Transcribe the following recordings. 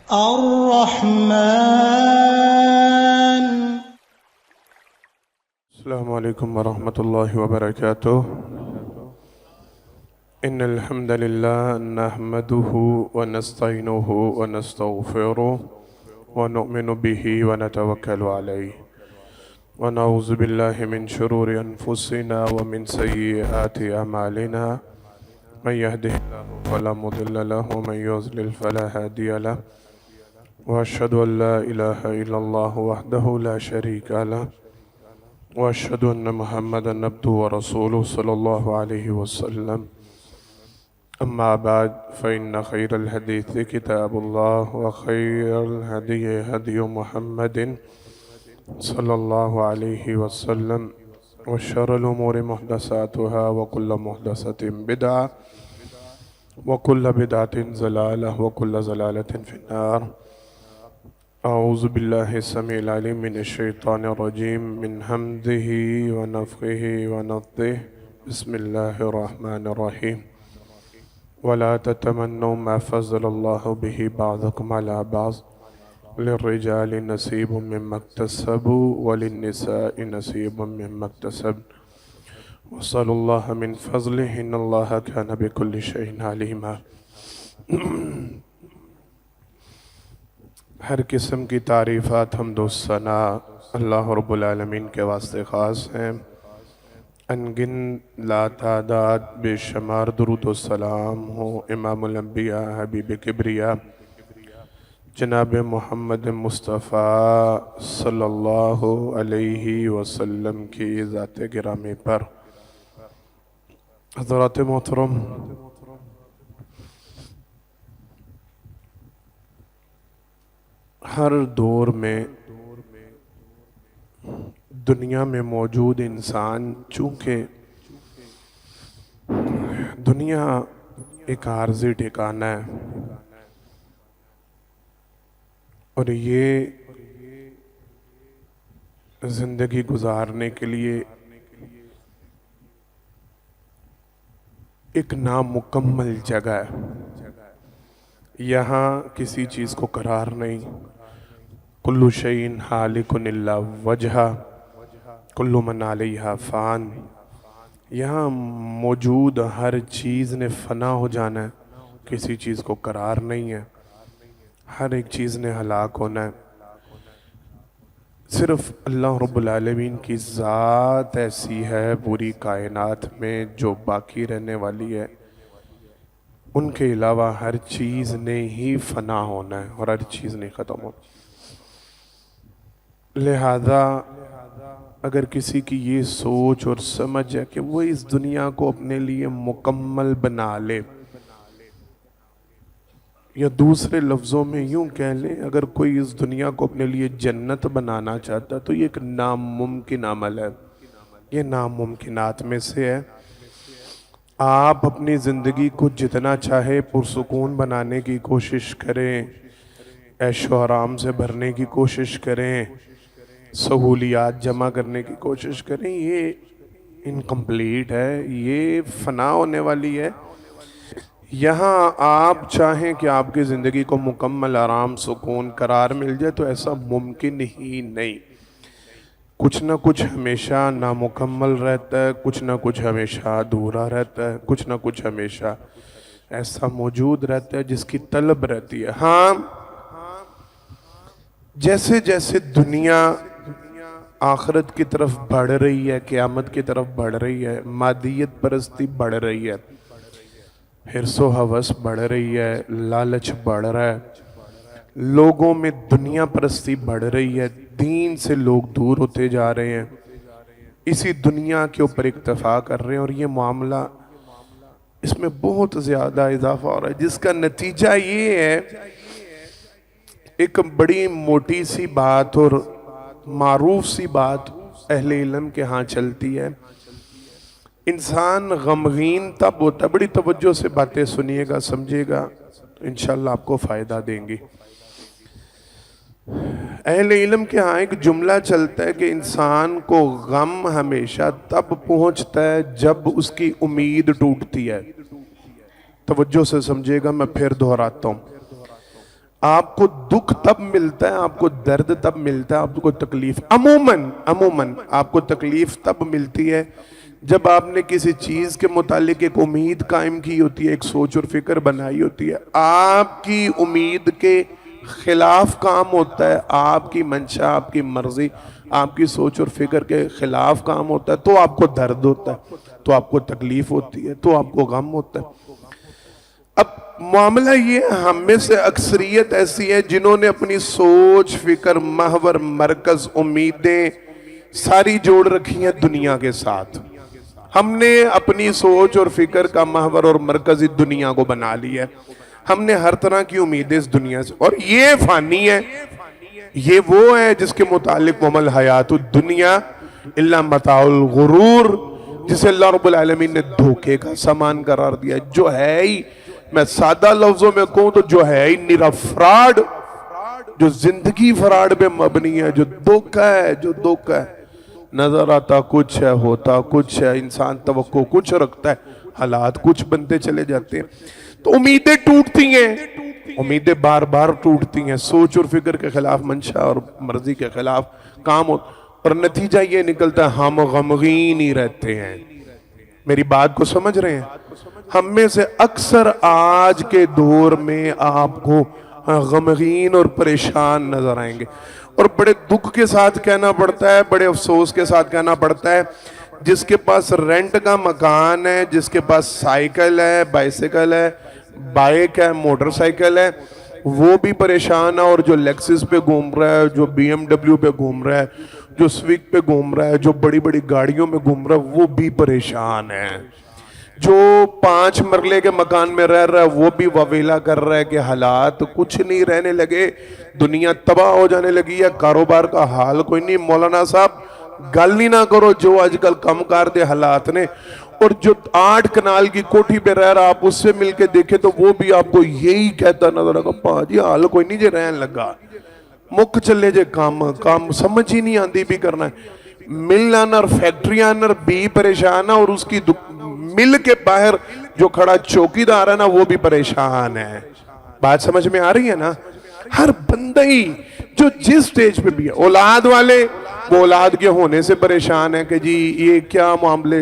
الرحمن. السلام علیکم ورحمۃ اللہ وبرکاتہ. ان الحمد للہ نحمده ونستعینه ونستغفره ونؤمن به ونتوکل علیہ ونعوذ باللہ من شرور انفسنا ومن سیئات اعمالنا من يهده الله فلا مضل له ومن يضلل فلا هادي له واشهد ان لا اله الا الله وحده لا شريك له واشهد ان محمدا عبده ورسوله صلى الله عليه وسلم. اما بعد فان خير الحديث كتاب الله وخير الهدي هدي محمد صلى الله عليه وسلم وشر الامور محدثاتها وكل محدثة بدعة وكل بدعة ضلالة وكل ضلالة في النار. اعوذ باللہ السمیع العلیم من الشیطان الرجیم من حمده ونفخه ونفثه. بسم اللہ الرحمن الرحیم. ولا تتمنوا ما فضل الله به بعضكم على بعض للرجال نصیب مما اکتسبوا وللنساء نصیب مما اکتسبن وصلوا الله من فضله ان الله كان بكل شيء عليما. ہر قسم کی تعریفات حمد و ثنا اللہ رب العالمین کے واسطے خاص ہیں. انگن لا تعداد بے شمار درود و سلام ہو امام الانبیاء حبیب کبریا جناب محمد مصطفیٰ صلی اللہ علیہ وسلم کی ذات گرامی پر. حضرات محترم، ہر دور میں دنیا میں موجود انسان، چونکہ دنیا ایک عارضی ٹھکانہ ہے اور یہ زندگی گزارنے کے لیے ایک نامکمل جگہ ہے. یہاں کسی چیز کو قرار نہیں. کل شیء ہالک الا وجہہ کل من علیہا فان. یہاں موجود ہر چیز نے فنا ہو جانا ہے، کسی چیز کو قرار نہیں ہے، ہر ایک چیز نے ہلاک ہونا ہے. صرف اللہ رب العالمین کی ذات ایسی ہے پوری کائنات میں جو باقی رہنے والی ہے. ان کے علاوہ ہر چیز نے ہی فنا ہونا ہے اور ہر چیز نے ختم ہونا. لہذا اگر کسی کی یہ سوچ اور سمجھ ہے کہ وہ اس دنیا کو اپنے لیے مکمل بنا لے، یا دوسرے لفظوں میں یوں کہہ لیں، اگر کوئی اس دنیا کو اپنے لیے جنت بنانا چاہتا تو یہ ایک ناممکن عمل ہے. یہ ناممکنات میں سے ہے. آپ اپنی زندگی کو جتنا چاہے پرسکون بنانے کی کوشش کریں، عیش و آرام سے بھرنے کی کوشش کریں، سہولیات جمع کرنے کی کوشش کریں، یہ انکمپلیٹ ہے، یہ فنا ہونے والی ہے. یہاں آپ چاہیں کہ آپ کی زندگی کو مکمل آرام سکون قرار مل جائے تو ایسا ممکن ہی نہیں. کچھ نہ کچھ ہمیشہ نامکمل رہتا ہے، کچھ نہ کچھ ہمیشہ ادھورا رہتا ہے، کچھ نہ کچھ ہمیشہ ایسا موجود رہتا ہے جس کی طلب رہتی ہے. ہاں، جیسے جیسے دنیا آخرت کی طرف بڑھ رہی ہے، قیامت کی طرف بڑھ رہی ہے، مادیت پرستی بڑھ رہی ہے، حرص و ہوس بڑھ رہی ہے، لالچ بڑھ رہا ہے، لوگوں میں دنیا پرستی بڑھ رہی ہے، دین سے لوگ دور ہوتے جا رہے ہیں، اسی دنیا کے اوپر اکتفا کر رہے ہیں، اور یہ معاملہ اس میں بہت زیادہ اضافہ ہو رہا ہے، جس کا نتیجہ یہ ہے. ایک بڑی موٹی سی بات اور معروف سی بات اہل علم کے ہاں چلتی ہے. انسان غمگین تب ہوتا ہے، بڑی توجہ سے باتیں سنیے گا، سمجھے گا، انشاءاللہ آپ کو فائدہ دیں گی. اہل علم کے ہاں ایک جملہ چلتا ہے کہ انسان کو غم ہمیشہ تب پہنچتا ہے جب اس کی امید ٹوٹتی ہے. توجہ سے سمجھے گا، میں پھر دہراتا ہوں. آپ کو دکھ تب ملتا ہے، آپ کو درد تب ملتا ہے، آپ کو تکلیف عموماً آپ کو تکلیف تب ملتی ہے جب آپ نے کسی چیز کے متعلق ایک امید قائم کی ہوتی ہے، ایک سوچ اور فکر بنائی ہوتی ہے، آپ کی امید کے خلاف کام ہوتا ہے، آپ کی منشا، آپ کی مرضی، آپ کی سوچ اور فکر کے خلاف کام ہوتا ہے، تو آپ کو درد ہوتا ہے، تو آپ کو تکلیف ہوتی ہے، تو آپ کو غم ہوتا ہے۔ اب معاملہ یہ ہم میں سے اکثریت ایسی ہے جنہوں نے اپنی سوچ، فکر، محور، مرکز، امیدیں ساری جوڑ رکھی ہیں دنیا کے ساتھ۔ ہم نے اپنی سوچ اور فکر کا محور اور مرکز اس دنیا کو بنا لیا ہے۔ ہم نے ہر طرح کی امیدیں اس دنیا سے، اور یہ فانی ہے، یہ وہ ہے جس کے متعلق وَمَا الْحَيَاةُ الدُّنْيَا إِلَّا مَتَاعُ الْغُرُورِ، جسے اللہ رب العالمین نے دھوکے کا سامان قرار دیا، جو ہے ہی، میں سادہ لفظوں میں کہوں تو جو ہے ہی نرا فراڈ، جو زندگی فراڈ پہ مبنی ہے، جو دھوکہ ہے، جو دھوکہ ہے، نظر آتا کچھ ہے، ہوتا کچھ ہے، انسان توقع کچھ رکھتا ہے، حالات کچھ بنتے چلے جاتے ہیں۔ تو امیدیں ٹوٹتی ہیں، امیدیں بار بار ٹوٹتی ہیں، سوچ اور فکر کے خلاف، منشا اور مرضی کے خلاف کام ہوتا، اور نتیجہ یہ نکلتا ہے ہم غمگین ہی رہتے ہیں۔ میری بات کو سمجھ رہے ہیں؟ ہم میں سے اکثر آج کے دور میں آپ کو غمگین اور پریشان نظر آئیں گے، اور بڑے دکھ کے ساتھ کہنا پڑتا ہے، بڑے افسوس کے ساتھ کہنا پڑتا ہے، جس کے پاس رینٹ کا مکان ہے، جس کے پاس سائیکل ہے، بائسیکل ہے، بائیک ہے، موٹر سائیکل ہے، وہ بھی پریشان ہے، اور جو لیکسس پہ گھوم رہا ہے، جو بی ایم ڈبلیو پہ گھوم رہا ہے، جو سویگ پہ گھوم رہا ہے، جو بڑی بڑی گاڑیوں میں گھوم رہا ہے، وہ بھی پریشان ہے۔ جو 5 مرلے کے مکان میں رہ رہا ہے وہ بھی وویلا کر رہا ہے کہ حالات کچھ نہیں رہنے لگے، دنیا تباہ ہو جانے لگی ہے، کاروبار کا حال کوئی نہیں۔ مولانا صاحب گل نہیں نہ کرو، جو آج کل کم کار دے حالات نے، اور جو 8 کنال کی کوٹھی پہ رہ رہا، آپ اس سے مل کے دیکھیں تو وہ بھی آپ کو یہی کہتا نظر آگا، پاجی حال کوئی نہیں جے رہن لگا، مک چلے جے کام سمجھ ہی نہیں آندی بھی کرنا ہے۔ مل آنر، فیکٹری آنر بھی پریشان ہے، اور اس کی مل کے باہر جو کھڑا چوکی دار ہے نا وہ بھی پریشان ہے۔ بات سمجھ میں آ رہی ہے نا؟ ہر بندہ ہی جو جس سٹیج پہ بھی ہے، اولاد والے وہ اولاد کے ہونے سے پریشان ہے کہ جی یہ کیا معاملے،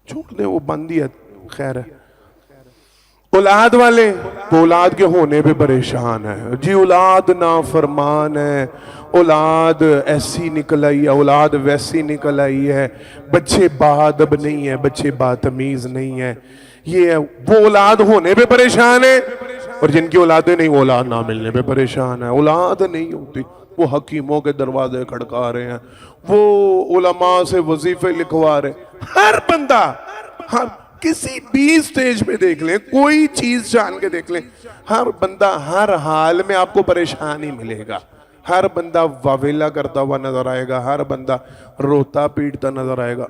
چھوڑ دیں وہ بندی ہے، خیر ہے۔ اولاد والے وہ اولاد کے ہونے پہ پریشان ہے، جی اولاد نافرمان ہے، اولاد ایسی نکل آئی ہے، اولاد ویسی نکل آئی ہے، بچے باادب نہیں ہے، بچے بدتمیز نہیں ہے، یہ وہ اولاد ہونے پہ پریشان ہے، اور جن کی اولادیں نہیں وہ اولاد نہ ملنے پہ پریشان ہے۔ اولاد نہیں ہوتی وہ حکیموں کے دروازے کھڑکا رہے ہیں، وہ علماء سے وظیفے لکھوا رہے ہیں۔ ہر بندہ کسی بھی سٹیج پہ دیکھ لیں، کوئی چیز جان کے دیکھ لیں، ہر بندہ ہر حال میں آپ کو پریشان ہی ملے گا، ہر بندہ واویلا کرتا ہوا نظر آئے گا، ہر بندہ روتا پیٹتا نظر آئے گا۔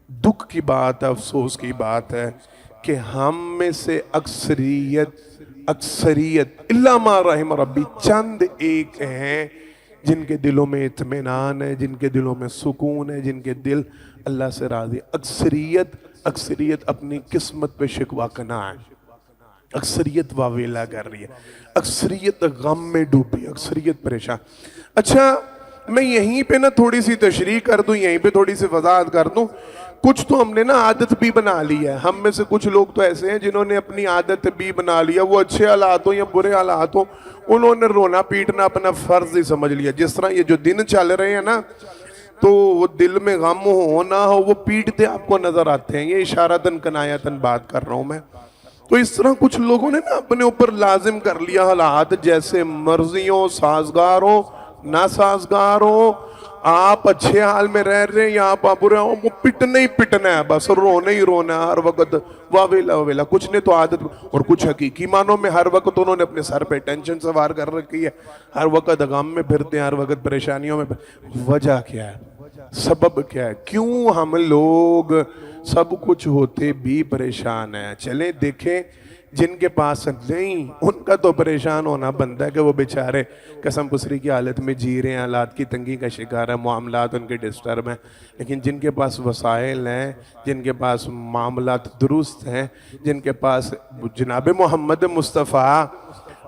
دکھ کی بات ہے، افسوس کی بات ہے کہ ہم میں سے اکثریت اللہ ما رحم ربی چند ایک ہیں جن کے دلوں میں اطمینان ہے، جن کے دلوں میں سکون ہے، جن کے دل اللہ سے راضی۔ اکثریت اپنی قسمت پہ شکوہ کنا ہے، اکثریت واویلا کر رہی ہے، اکثریت غم میں ڈوبی، اکثریت پریشان۔ اچھا میں یہیں پہ نا تھوڑی سی تشریح کر دوں، یہیں پہ تھوڑی سی وضاحت کر دوں۔ کچھ تو ہم نے نا عادت بھی بنا لی ہے، ہم میں سے کچھ لوگ تو ایسے ہیں جنہوں نے اپنی عادت بھی بنا لیا، وہ اچھے حالات ہوں یا برے حالات ہوں، انہوں نے رونا پیٹنا اپنا فرض ہی سمجھ لیا۔ جس طرح یہ جو دن چل رہے ہیں نا، تو وہ دل میں غم ہو نہ ہو وہ پیٹتے آپ کو نظر آتے ہیں، یہ اشارتاً کنایتاً بات کر رہا ہوں میں۔ تو اس طرح کچھ لوگوں نے نا اپنے اوپر لازم کر لیا حالات جیسے مرضیوں، سازگار ہو ناسازگار ہو، آپ اچھے حال میں رہ رہے ہیں یا آپ برے ہو، وہ پٹنا ہی پٹنا ہے، بس رونا ہی رونا ہے ہر وقت، واویلا۔ کچھ نے تو عادت، اور کچھ حقیقی معنوں میں ہر وقت انہوں نے اپنے سر پہ ٹینشن سوار کر رکھی ہے، ہر وقت غم میں پھرتے ہیں، ہر وقت پریشانیوں میں۔ وجہ کیا ہے؟ سبب کیا ہے؟ کیوں ہم لوگ سب کچھ ہوتے بھی پریشان ہیں؟ چلیں دیکھیں جن کے پاس نہیں ان کا تو پریشان ہونا بنتا ہے کہ وہ بیچارے قسم پسری کی حالت میں جی رہے ہیں، حالات کی تنگی کا شکار ہے، معاملات ان کے ڈسٹرب ہیں۔ لیکن جن کے پاس وسائل ہیں، جن کے پاس معاملات درست ہیں، جن کے پاس جناب محمد مصطفیٰ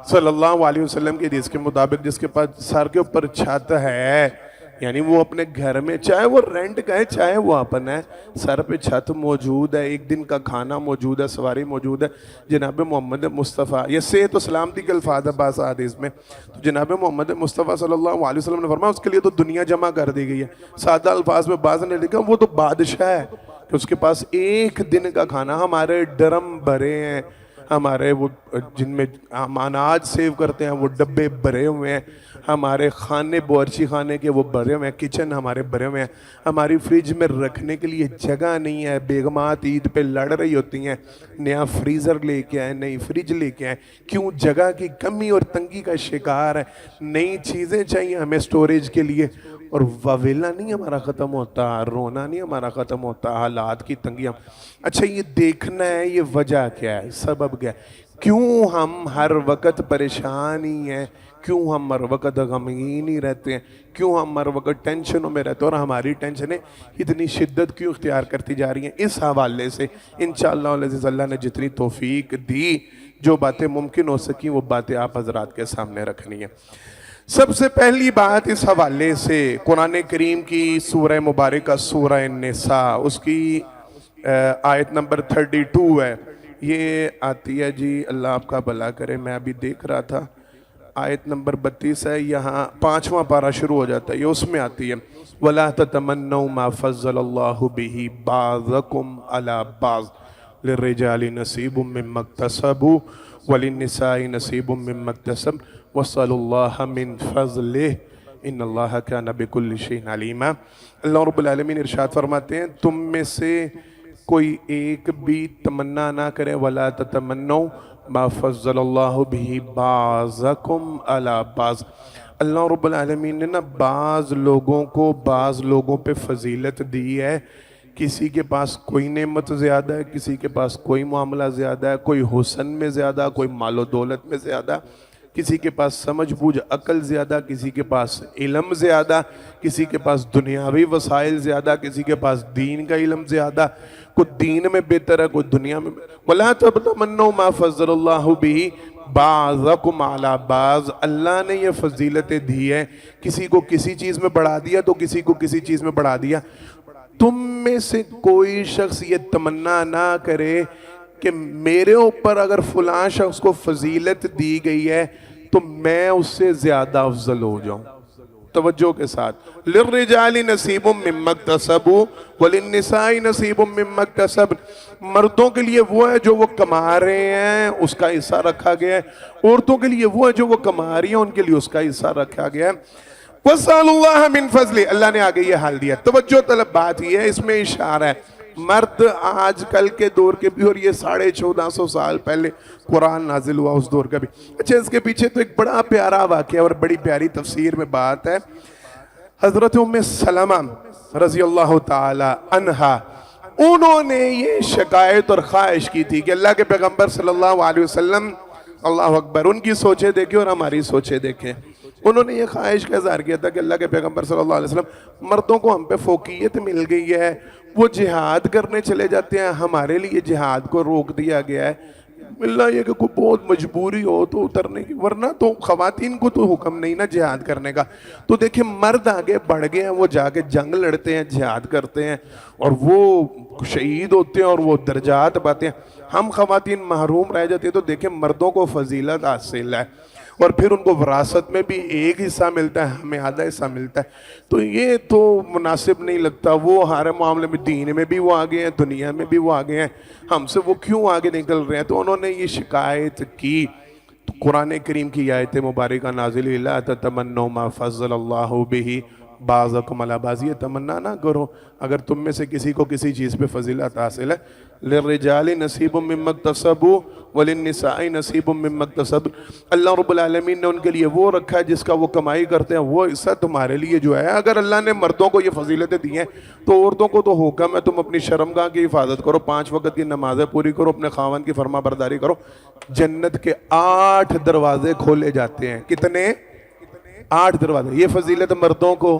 صلی اللہ علیہ وسلم کی حدیث کے مطابق جس کے پاس سر کے اوپر چھت ہے، یعنی وہ اپنے گھر میں چاہے وہ رینٹ کا ہے چاہے وہ اپنا ہے، سر پہ چھت موجود ہے، ایک دن کا کھانا موجود ہے، سواری موجود ہے، جناب محمد مصطفیٰ، یہ صحت و سلامتی کے الفاظ ہے بعض حدیث میں، تو جناب محمد مصطفیٰ صلی اللہ علیہ وسلم نے فرمایا اس کے لیے تو دنیا جمع کر دی گئی ہے۔ سادہ الفاظ میں بعض نے لکھا وہ تو بادشاہ ہے کہ اس کے پاس ایک دن کا کھانا، ہمارے ڈرم بھرے ہیں، ہمارے وہ جن میں ہم اناج سیو کرتے ہیں وہ ڈبے بھرے ہوئے ہیں، ہمارے خانے باورچی خانے کے وہ بھرے ہوئے ہیں، کچن ہمارے بھرے ہوئے ہیں، ہماری فریج میں رکھنے کے لیے جگہ نہیں ہے، بیگمات عید پہ لڑ رہی ہوتی ہیں نیا فریزر لے کے آئیں، نئی فریج لے کے آئیں، کیوں؟ جگہ کی کمی اور تنگی کا شکار ہے، نئی چیزیں چاہیے ہمیں سٹوریج کے لیے، اور واویلا نہیں ہمارا ختم ہوتا، رونا نہیں ہمارا ختم ہوتا، حالات کی تنگیاں۔ اچھا یہ دیکھنا ہے یہ وجہ کیا ہے، سبب کیا ہے، کیوں ہم ہر وقت پریشان ہی ہیں، کیوں ہم ہر وقت غمگین ہی رہتے ہیں، کیوں ہم ہر وقت ٹینشنوں میں رہتے ہیں، اور ہماری ٹینشنیں اتنی شدت کیوں اختیار کرتی جا رہی ہیں۔ اس حوالے سے انشاءاللہ العزیز اللہ نے جتنی توفیق دی، جو باتیں ممکن ہو سکیں وہ باتیں آپ حضرات کے سامنے رکھنی ہیں۔ سب سے پہلی بات اس حوالے سے قرآن کریم کی سورہ مبارکہ سورہ النساء، اس کی آیت نمبر 32 ہے، یہ آتی ہے جی، اللہ آپ کا بھلا کرے، میں ابھی دیکھ رہا تھا، آیت نمبر 32 ہے، یہاں 5واں پارہ شروع ہو جاتا ہے، یہ اس میں آتی ہے وَلَا تَتَمَنَّوْا مَا فَضَّلَ اللَّهُ بِهِ بَعْضَكُمْ عَلَى بَعْضٍ لِلرِّجَالِ نَصِيبٌ مِّمَّا اكْتَسَبُوا وَلِلنِّسَاءِ نَصِيبٌ مِّمَّا اكْتَسَبْنَ وَاسْأَلُوا اللَّهَ مِن فَضْلِهِ إِنَّ اللَّهَ كَانَ بِكُلِّ شَيْءٍ عَلِيمًا۔ اللہ رب العالمین ارشاد فرماتے ہیں تم میں سے کوئی ایک بھی تمنا نہ کرے وَلَا تَتَمَنَّوْا مَا فَضَّلَ اللَّهُ بِهِ بَعْضَكُمْ عَلَى بَعْضٍ۔ اللہ رب العالمین نے نا بعض لوگوں کو بعض لوگوں پہ فضیلت دی ہے، کسی کے پاس کوئی نعمت زیادہ ہے، کسی کے پاس کوئی معاملہ زیادہ ہے، کوئی حسن میں زیادہ، کوئی مال و دولت میں زیادہ، کسی کے پاس سمجھ بوجھ عقل زیادہ، کسی کے پاس علم زیادہ، کسی کے پاس دنیاوی وسائل زیادہ، کسی کے پاس دین کا علم زیادہ، کوئی دین میں بہتر ہے کوئی دنیا میں وَلَا تَتَمَنَّوْا مَا فَضَّلَ اللَّهُ بِهِ بَعْضَكُمْ عَلَى بَعْضٍ۔ اللہ نے یہ فضیلتیں دی ہیں، کسی کو کسی چیز میں بڑھا دیا تو کسی کو کسی چیز میں بڑھا دیا۔ تم میں سے کوئی شخص یہ تمنا نہ کرے کہ میرے اوپر اگر فلاں شخص کو فضیلت دی گئی ہے تو میں اس سے زیادہ افضل ہو جاؤں۔ توجہ کے ساتھ لِلرِّجَالِ نَصِيبٌ مِّمَّا اكْتَسَبُوا وَلِلنِّسَاءِ نَصِيبٌ مِّمَّا اكْتَسَبْنَ۔ مردوں کے لیے وہ ہے جو وہ کما رہے ہیں، اس کا حصہ رکھا گیا ہے، عورتوں کے لیے وہ ہے جو وہ کما رہی ہیں، ان کے لیے اس کا حصہ رکھا گیا ہے۔ وَاسْأَلُوا اللَّهَ مِن فَضْلِهِ۔ اللہ نے آگے یہ حال دیا، توجہ طلب بات یہ ہے، اس میں اشارہ ہے مرد آج کل کے دور کے بھی، اور یہ 1450 سال پہلے قرآن نازل ہوا اس دور کا بھی۔ اچھا اس کے پیچھے تو ایک بڑا پیارا واقعہ اور بڑی پیاری تفسیر میں بات ہے۔ حضرت ام سلمہ رضی اللہ تعالی عنہا، انہوں نے یہ شکایت اور خواہش کی تھی کہ اللہ کے پیغمبر صلی اللہ علیہ وسلم، اللہ اکبر، ان کی سوچیں دیکھیں اور ہماری سوچیں دیکھیں، انہوں نے یہ خواہش کا اظہار کیا تھا کہ اللہ کے پیغمبر صلی اللہ علیہ وسلم، مردوں کو ہم پہ فوقیت مل گئی ہے، وہ جہاد کرنے چلے جاتے ہیں، ہمارے لیے جہاد کو روک دیا گیا ہے، اللہ یہ کہ کوئی بہت مجبوری ہو تو اترنے کی، ورنہ تو خواتین کو تو حکم نہیں نا جہاد کرنے کا۔ تو دیکھیں مرد آگے بڑھ گئے ہیں، وہ جا کے جنگ لڑتے ہیں، جہاد کرتے ہیں، اور وہ شہید ہوتے ہیں اور وہ درجات پاتے ہیں، ہم خواتین محروم رہ جاتے ہیں۔ تو دیکھیں مردوں کو فضیلت حاصل ہے، اور پھر ان کو وراثت میں بھی ایک حصہ ملتا ہے، ہمیں آدھا حصہ ملتا ہے، تو یہ تو مناسب نہیں لگتا۔ وہ ہر معاملے میں دین میں بھی وہ آگے ہیں، دنیا میں بھی وہ آگے ہیں، ہم سے وہ کیوں آگے نکل رہے ہیں؟ تو انہوں نے یہ شکایت کی، تو قرآن کریم کی آیت مبارکہ نازل ہوئی، لا تتمنوا ما فضل اللہ بہ بعضکم علی بعض، یہ تمنا نہ کرو اگر تم میں سے کسی کو کسی چیز پہ فضیلت حاصل ہے، للرجال نصیب مما اکتسبوا وللنساء نصیب مما اکتسبن، اللہ رب العالمین نے ان کے لیے وہ رکھا ہے جس کا وہ کمائی کرتے ہیں، وہ حصہ تمہارے لیے جو ہے۔ اگر اللہ نے مردوں کو یہ فضیلتیں دی ہیں تو عورتوں کو تو حکم ہے تم اپنی شرمگاہ کی حفاظت کرو، 5 وقت کی نمازیں پوری کرو، اپنے خاوند کی فرما برداری کرو۔ جنت کے 8 دروازے کھولے جاتے ہیں، کتنے؟ 8 دروازے۔ یہ فضیلت مردوں کو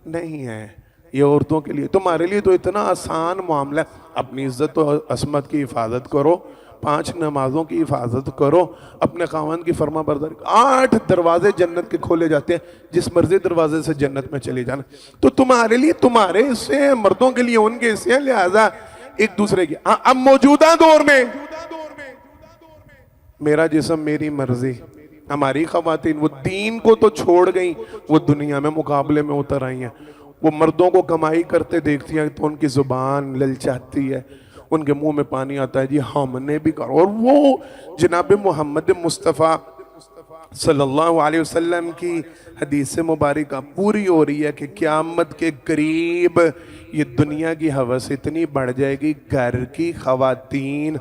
نہیں ہے، یہ عورتوں کے لیے۔ تمہارے لیے تو اتنا آسان معاملہ ہے، اپنی عزت و عصمت کی حفاظت کرو، 5 نمازوں کی حفاظت کرو، اپنے خاوند کی فرما برداری۔ 8 دروازے جنت کے کھولے جاتے ہیں، جس مرضی دروازے سے جنت میں چلے جانا۔ تو تمہارے لیے تمہارے حصے ہیں، مردوں کے لیے ان کے حصے ہیں، لہذا ایک دوسرے کی۔ اب موجودہ دور میں میرا جسم میری مرضی، ہماری خواتین وہ دین کو تو چھوڑ گئیں، وہ دنیا میں مقابلے میں اتر آئی ہیں۔ وہ مردوں کو کمائی کرتے دیکھتی ہیں تو ان کی زبان للچاتی ہے، ان کے منہ میں پانی آتا ہے، جی ہم نے بھی کرو۔ اور وہ جناب محمد مصطفیٰ صلی اللہ علیہ وسلم کی حدیث مبارکہ پوری ہو رہی ہے کہ قیامت کے قریب یہ دنیا کی ہوس اتنی بڑھ جائے گی، گھر کی خواتین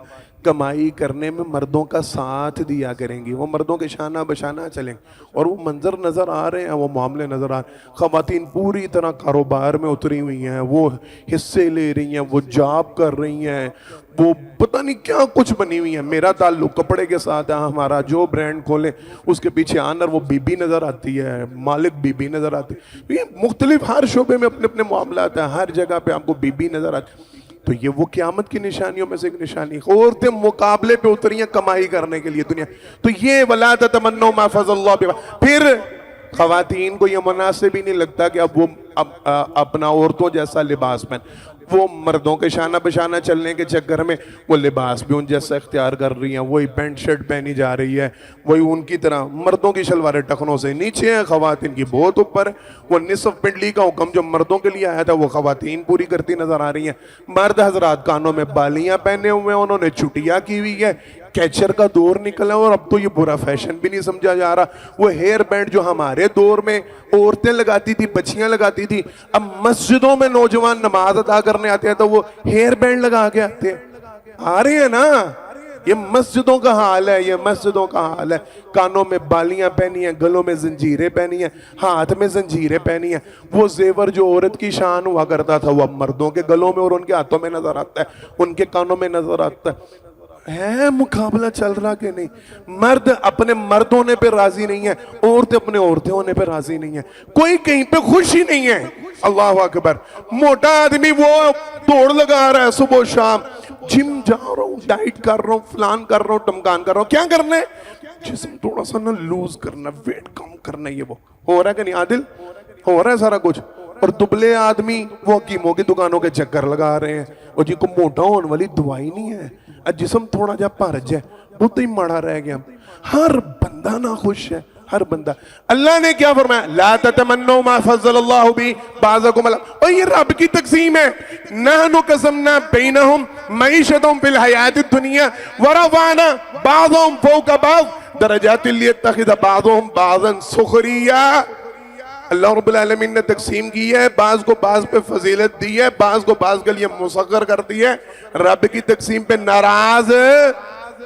کمائی کرنے میں مردوں کا ساتھ دیا کریں گی، وہ مردوں کے شانہ بشانہ چلیں گے، اور وہ منظر نظر آ رہے ہیں، وہ معاملے نظر آ رہے ہیں۔ خواتین پوری طرح کاروبار میں اتری ہوئی ہیں، وہ حصے لے رہی ہیں، وہ جاب کر رہی ہیں، وہ پتہ نہیں کیا کچھ بنی ہوئی ہیں۔ میرا تعلق کپڑے کے ساتھ ہے، ہمارا جو برینڈ کھولیں اس کے پیچھے آنر وہ بی بی نظر آتی ہے، مالک بی بی نظر آتی ہے۔ یہ مختلف ہر شعبے میں اپنے اپنے معاملات ہیں، ہر جگہ پہ آپ کو بی بی نظر آتی ہے۔ تو یہ وہ قیامت کی نشانیوں میں سے ایک نشانی، عورتیں مقابلے پہ اتری ہیں کمائی کرنے کے لیے دنیا۔ تو یہ وَلَا تَتَمَنَّوْا مَا فَضَّلَ اللَّهُ بِهِ۔ پھر خواتین کو یہ مناسب ہی نہیں لگتا کہ اب وہ اپنا عورتوں جیسا لباس پہن، وہ مردوں کے شانہ بشانہ چلنے کے چکر میں وہ لباس بھی ان جیسا اختیار کر رہی ہیں، وہی پینٹ شرٹ پہنی جا رہی ہے، وہی ان کی طرح۔ مردوں کی شلواریں ٹخنوں سے نیچے ہیں، خواتین کی بہت اوپر ہے۔ وہ نصف پنڈلی کا حکم جو مردوں کے لیے آیا تھا وہ خواتین پوری کرتی نظر آ رہی ہیں۔ مرد حضرات کانوں میں بالیاں پہنے ہوئے ہیں، انہوں نے چھٹیاں کی ہوئی ہے، کیچر کا دور نکلا، اور اب تو یہ برا فیشن بھی نہیں سمجھا جا رہا۔ وہ ہیئر بینڈ جو ہمارے دور میں عورتیں لگاتی تھی، بچیاں لگاتی تھی، اب مسجدوں میں نوجوان نماز ادا کرنے آتے ہیں تو وہ ہیئر بینڈ لگا کے آتے ہیں۔ آ رہے ہیں نا، یہ مسجدوں کا حال ہے، یہ مسجدوں کا حال ہے۔ کانوں میں بالیاں پہنی ہیں، گلوں میں زنجیریں پہنی ہیں، ہاتھ میں زنجیریں پہنی ہیں۔ وہ زیور جو عورت کی شان ہوا کرتا تھا وہ اب مردوں کے گلوں میں اور ان کے ہاتھوں میں نظر آتا ہے، ان کے کانوں میں نظر آتا ہے مقابلہ چل رہا کہ نہیں؟ مرد اپنے مرد ہونے پہ راضی نہیں ہے، عورتیں اپنے عورتیں ہونے پہ راضی نہیں ہے، کوئی کہیں پہ خوشی نہیں ہے۔ اللہ اکبر۔ موٹا آدمی وہ دوڑ لگا رہا ہے صبح و شام، جم جا رہا ہوں، ڈائٹ کر رہا ہوں، فلان کر رہا ہوں، ٹمکان کر رہا ہوں۔ کیا کرنا ہے؟ جسم تھوڑا سا نا لوز کرنا، ویٹ کم کرنا۔ یہ وہ ہو رہا ہے کہ نہیں عادل؟ ہو رہا ہے سارا کچھ۔ اور دبلے آدمی وہ حکیموں کی دکانوں کے چکر لگا رہے ہیں، اور جن کو موٹا ہونے والی دوائی نہیں ہے، جسم تھوڑا جا بھر جائے بہت ہی مڑا رہ گیا۔ ہر بندہ ناخوش ہے، ہر بندہ۔ اللہ نے کیا فرمایا؟ لا تتمنوا ما فضل اللہ بہ بعضکم علی، اور یہ رب کی تقسیم ہے۔ نحن قسمنا بینہم معیشتہم فی الحیاۃ الدنیا ورفعنا بعضهم فوق بعض درجات لیتخذ بعضهم بعضا سخریا۔ اللہ رب العالمین نے تقسیم کی ہے، بعض کو بعض پہ فضیلت دی ہے، بعض کو بعض کے لیے مسخر کر دی ہے۔ رب کی تقسیم پہ ناراض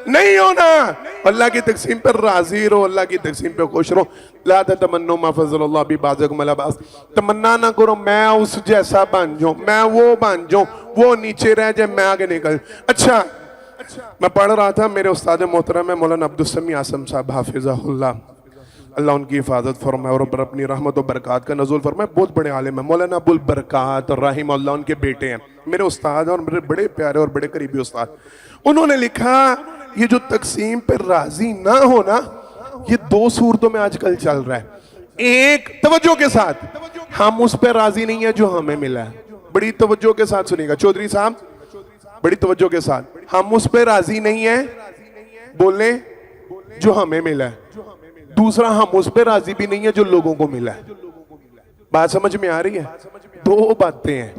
نہیں ہونا، اللہ کی تقسیم پہ راضی رہو، اللہ کی تقسیم پہ خوش رہو۔ لا تتمنوا ما فضل اللہ بہ بعضکم علی بعض، تمنا نہ کرو میں اس جیسا بن جاؤں، میں وہ بن جاؤں، وہ نیچے رہ جائے میں آگے نکل۔ اچھا، میں پڑھ رہا تھا، میرے استاد محترم مولانا عبدالسمیع اعظم صاحب حافظہ اللہ ان کی حفاظت فرمائے اور اپنی رحمت و برکات کا نزول فرمائے، بہت بڑے عالم ہیں، مولانا ابو البرکات رحمہ اللہ، ان کے بیٹے ہیں، میرے استاد ہیں اور میرے بڑے پیارے اور بڑے قریبی استاد۔ انہوں نے لکھا یہ جو تقسیم پہ راضی نہ ہونا، یہ 2 صورتوں میں آج کل چل رہا ہے۔ ایک، توجہ کے ساتھ، ہم اس پہ راضی نہیں ہیں جو ہمیں ملا ہے۔ بڑی توجہ کے ساتھ سنیے گا چودھری صاحب، بڑی توجہ کے ساتھ، ہم اس پہ راضی نہیں ہیں بولیں جو ہمیں ملا ہے۔ دوسرا، ہم اس پہ راضی بھی نہیں ہے جو لوگوں کو ملا ہے۔ بات سمجھ میں آ رہی ہے؟ 2 باتیں ہیں،